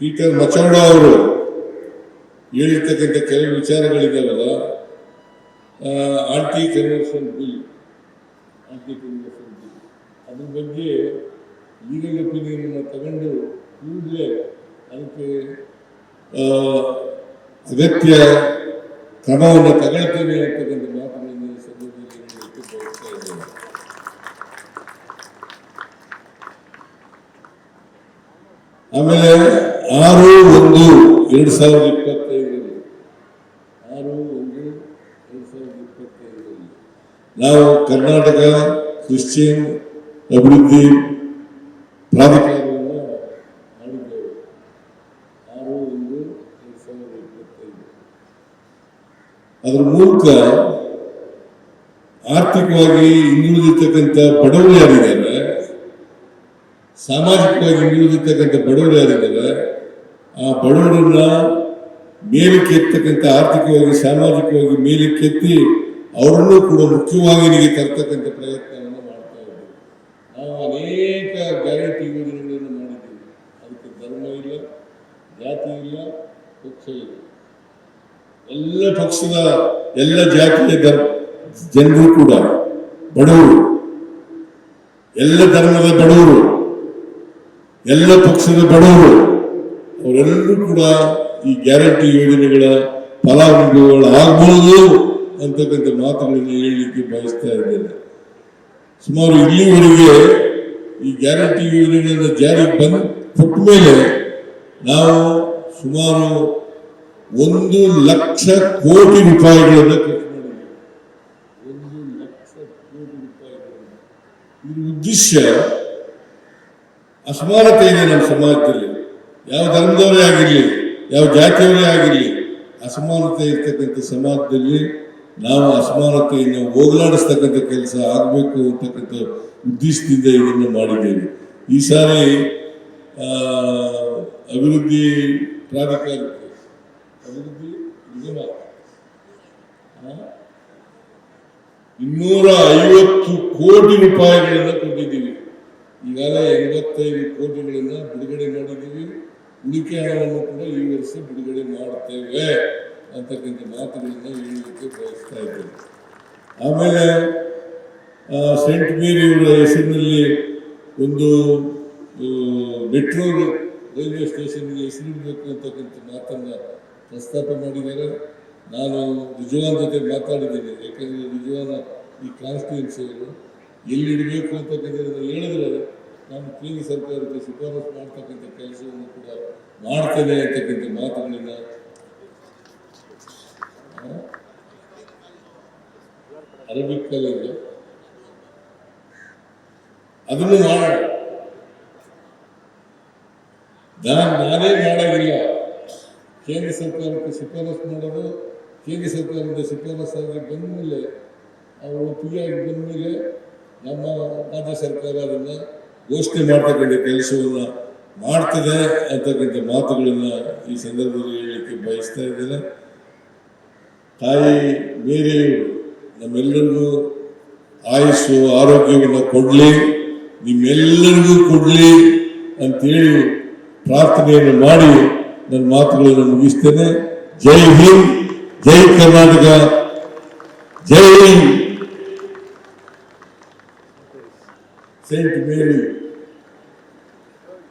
Peter ಮಚೌಡ ಅವರು ಹೇಳಿರ್ತಕ್ಕಂಥ ಕೆಲವು ವಿಚಾರಗಳಿದ್ದಾವಲ್ಲ, ಆಂಟಿ ಕನ್ವರ್ಷನ್ ಬಿಲ್ ಅದ್ರ ಬಗ್ಗೆ ಲೀಗಲ್ ಒಪಿನಿಯನ್ ತಗೊಂಡು ಕೂಡಲೇ ಅದಕ್ಕೆ ಅಗತ್ಯ ಕ್ರಮವನ್ನು ತಗೊಳ್ತೇನೆ ಅಂತಕ್ಕಂಥ ಮಾತುಗಳನ್ನು ಈ ಸಂದರ್ಭದಲ್ಲಿ ಹೇಳಲಿಕ್ಕೆ ಬಯಸ್ತಾ ಇದ್ದೇನೆ. ಆಮೇಲೆ 6/1/2025 ನಾವು ಕರ್ನಾಟಕ ಕ್ರಿಶ್ಚಿಯನ್ ಅಭಿವೃದ್ಧಿ ಪ್ರಾಧಿಕಾರವನ್ನು ಮಾಡಿದ್ದೇವೆ. 6/1/2025 ಅದರ ಮೂಲಕ ಆರ್ಥಿಕವಾಗಿ ಹಿಂದುಳಿದಿರ್ತಕ್ಕಂಥ ಬಡವರು ಯಾರಿದ್ದಾರೆ, ಸಾಮಾಜಿಕವಾಗಿ ಹಿಂದುಳಿದಿರ್ತಕ್ಕಂಥ ಬಡವರು ಯಾರಿದ್ದಾರೆ, ಆ ಬಡವರನ್ನ ಮೇಲಕ್ಕೆತ್ತಕ್ಕಂಥ, ಆರ್ಥಿಕವಾಗಿ ಸಾಮಾಜಿಕವಾಗಿ ಮೇಲಕ್ಕೆತ್ತಿ ಅವರನ್ನು ಕೂಡ ಮುಖ್ಯವಾಹಿನಿಗೆ ತರ್ತಕ್ಕಂಥ ಪ್ರಯತ್ನವನ್ನು ಮಾಡ್ತಾ ಇದ್ದೀವಿ. ನಾವು ಅನೇಕ ಗ್ಯಾರಂಟಿ ಯೋಜನೆಗಳನ್ನು ಮಾಡಿದ್ದೀವಿ. ಅದಕ್ಕೆ ಧರ್ಮ ಇಲ್ಲ, ಜಾತಿ ಇಲ್ಲ, ಪಕ್ಷ ಇಲ್ಲ. ಎಲ್ಲ ಪಕ್ಷದ ಎಲ್ಲ ಜಾತಿಯ ಜನರು ಕೂಡ ಬಡವರು, ಎಲ್ಲ ಧರ್ಮದ ಬಡವರು, ಎಲ್ಲ ಪಕ್ಷದ ಬಡವರು, ಅವರೆಲ್ಲರೂ ಕೂಡ ಈ ಗ್ಯಾರಂಟಿ ಯೋಜನೆಗಳ ಫಲಾನುಭವಿಗಳಾಗಬಹುದು ಅಂತಕ್ಕಂಥ ಮಾತುಗಳನ್ನು ಹೇಳಲಿಕ್ಕೆ ಬಯಸ್ತಾ ಇದ್ದೇನೆ. ಸುಮಾರು ಇಲ್ಲಿವರೆಗೆ ಈ ಗ್ಯಾರಂಟಿ ಯೋಜನೆಗಳನ್ನು ಜಾರಿಗೆ ಕೊಟ್ಟ ಮೇಲೆ ನಾವು ಸುಮಾರು 1,00,000 ಕೋಟಿ ರೂಪಾಯಿಗಳನ್ನು ಖರ್ಚು ಮಾಡಿದ್ದೀವಿ. 1,00,000 ಕೋಟಿ ರೂಪಾಯಿಗಳನ್ನು. ಇದ್ರ ಉದ್ದೇಶ ಅಸಮಾನತೆ ಇದೆ ನಮ್ಮ ಸಮಾಜದಲ್ಲಿ. ಯಾವ ಧರ್ಮದವರೇ ಆಗಿರಲಿ, ಯಾವ ಜಾತಿಯವರೇ ಆಗಿರಲಿ, ಅಸಮಾನತೆ ಇರ್ತಕ್ಕಂಥ ಸಮಾಜದಲ್ಲಿ ನಾವು ಅಸಮಾನತೆಯನ್ನು ಹೋಗಲಾಡಿಸ್ತಕ್ಕಂಥ ಕೆಲಸ ಆಗಬೇಕು ಅಂತಕ್ಕಂಥ ಉದ್ದೇಶದಿಂದ ಇದನ್ನು ಮಾಡಿದ್ದೇವೆ. ಈ ಸಾರಿ ಅಭಿವೃದ್ಧಿ ಪ್ರಾಧಿಕಾರಕ್ಕೆ, ಅಭಿವೃದ್ಧಿ ನಿಗಮ 250 ಕೋಟಿ ರೂಪಾಯಿಗಳನ್ನು ಕೊಟ್ಟಿದ್ದೀವಿ. ಈಗಾಗಲೇ 85 ಕೋಟಿಗಳನ್ನು ಬಿಡುಗಡೆ ಮಾಡಿದ್ದೀವಿ. ಉಳಿಕೆ ಹಣವನ್ನು ಕೂಡ ಈ ವರ್ಷ ಬಿಡುಗಡೆ ಮಾಡುತ್ತೇವೆ ಅಂತಕ್ಕಂಥ ಮಾತುಗಳನ್ನು ಹೇಳಲಿಕ್ಕೆ ಬಯಸ್ತಾ ಇದ್ದೇನೆ. ಆಮೇಲೆ ಸೆಂಟ್ ಮೇರಿಯವರ ಹೆಸರಿನಲ್ಲಿ ಒಂದು ಮೆಟ್ರೋ ರೈಲ್ವೆ ಸ್ಟೇಷನ್ಗೆ ಹೆಸರಿಡಬೇಕು ಅಂತಕ್ಕಂಥ ಮಾತನ್ನು ಪ್ರಸ್ತಾಪ ಮಾಡಿದ್ದಾರೆ. ನಾನು ರಿಜ್ವಾನ್ ಜೊತೆ ಮಾತಾಡಿದ್ದೇನೆ. ಯಾಕಂದರೆ ರಿಜ್ವಾನ್ ಈ ಕಾನ್ಸ್ಟಿಟ್ಯೂನ್ಸಿಯವರು ಎಲ್ಲಿಡಬೇಕು ಅಂತಕ್ಕಂಥದ್ದನ್ನು ಹೇಳಿದ್ರೆ ನಾನು ಕೇಂದ್ರ ಸರ್ಕಾರಕ್ಕೆ ಶಿಫಾರಸು ಮಾಡ್ತಕ್ಕಂಥ ಕೆಲಸವನ್ನು ಕೂಡ ಮಾಡ್ತೇನೆ ಅಂತಕ್ಕಂಥ ಮಾತುಗಳನ್ನು ಅರಬಿಕ್ ಕಾಲೇಜ್ ಅದನ್ನು ಮಾಡೋಣ. ನಾನೇ ಮಾಡೋದಿಲ್ಲ, ಕೇಂದ್ರ ಸರ್ಕಾರಕ್ಕೆ ಶಿಫಾರಸು ಮಾಡೋದು. ಕೇಂದ್ರ ಸರ್ಕಾರದ ಶಿಫಾರಸಾಗಿ ಬಂದ ಮೇಲೆ, ಅವರು ಒಪ್ಪಿಗೆಯಾಗಿ ಬಂದ ಮೇಲೆ ನಮ್ಮ ರಾಜ್ಯ ಸರ್ಕಾರ ಅದನ್ನು ಘೋಷಣೆ ಮಾಡ್ತಕ್ಕಂಥ ಕೆಲಸವನ್ನು ಮಾಡ್ತದೆ ಅಂತಕ್ಕಂಥ ಮಾತುಗಳನ್ನು ಈ ಸಂದರ್ಭದಲ್ಲಿ ಹೇಳಲಿಕ್ಕೆ ಬಯಸ್ತಾ ಇದ್ದೇನೆ. ತಾಯಿ ಮೇರಿಯವರು ನಮ್ಮೆಲ್ಲರಿಗೂ ಆಯುಸ್ಸು ಆರೋಗ್ಯವನ್ನು ಕೊಡಲಿ, ನಿಮ್ಮೆಲ್ಲರಿಗೂ ಕೊಡಲಿ ಅಂತೇಳಿ ಪ್ರಾರ್ಥನೆಯನ್ನು ಮಾಡಿ ನನ್ನ ಮಾತುಗಳನ್ನು ಮುಗಿಸ್ತೇನೆ. ಜೈ ಹಿಂದ್, ಜೈ ಕರ್ನಾಟಕ, ಜೈ ಸೆಂಟ್ ಮೇರಿ.